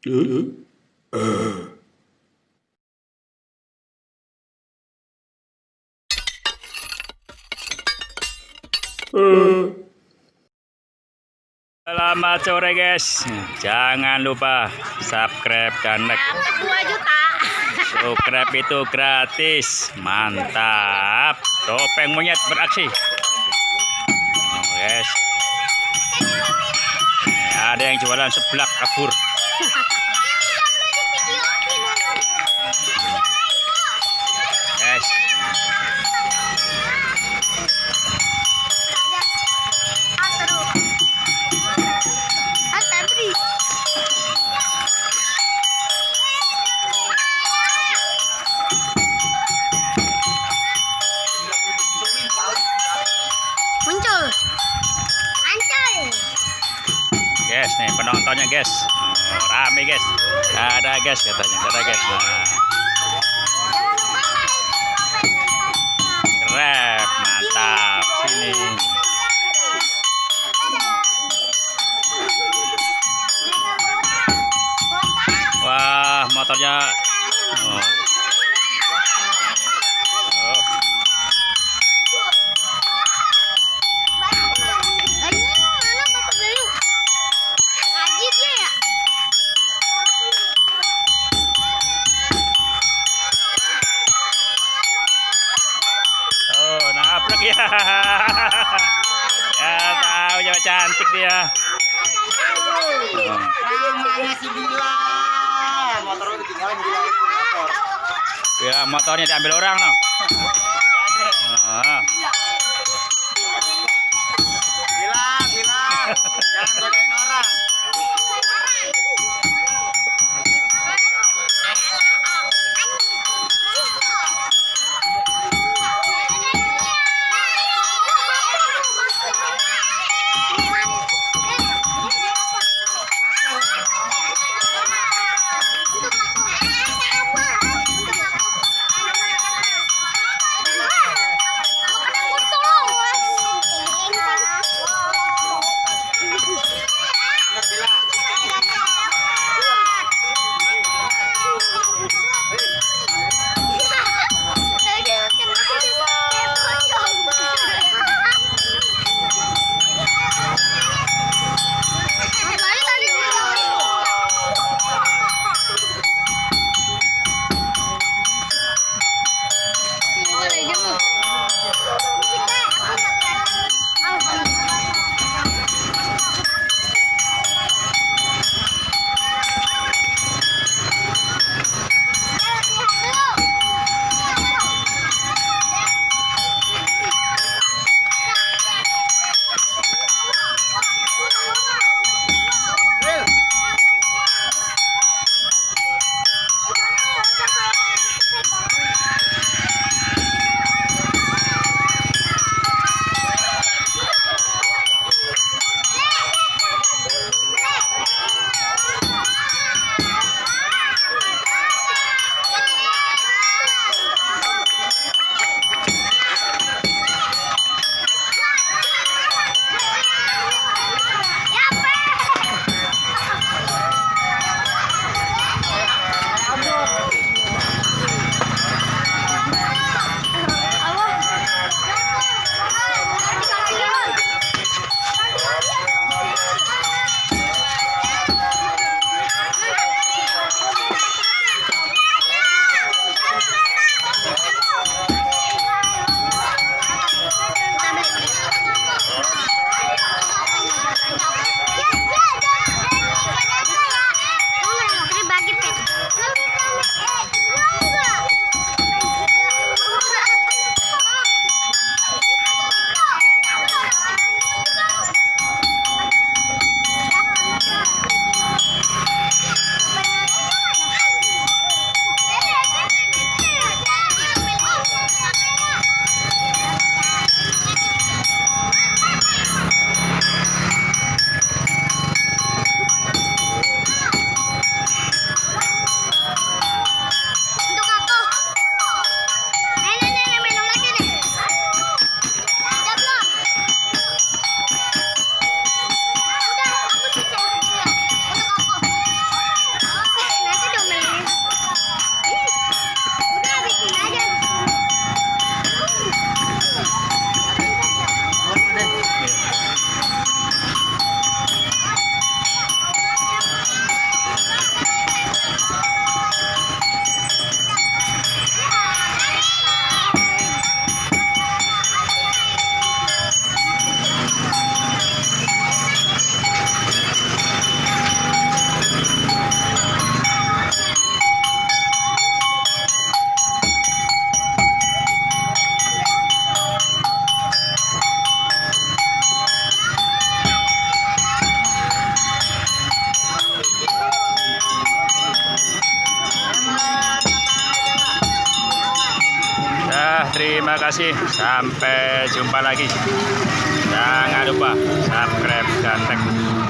Selamat sore guys, jangan lupa subscribe dan like. 2 juta. Subscribe itu gratis, mantap. Topeng monyet beraksi. Guys, ada yang jualan seblak kabur. Guys, Muncul. Ancol. guys nih penontonnya guys, rame guys. Ada guys katanya, ada guys. Nah, keren, mantap. Sini. Wah, motornya. Oh. Oh. Oh, nabrak ya. Ya tahu cewek cantik dia. Namanya si Bila. Motornya ditinggalin Bila itu motor. Ya, motornya diambil orang no. Ah. Bila. Jangan godain orang. terima kasih. Sampai jumpa lagi. Jangan lupa subscribe dan like.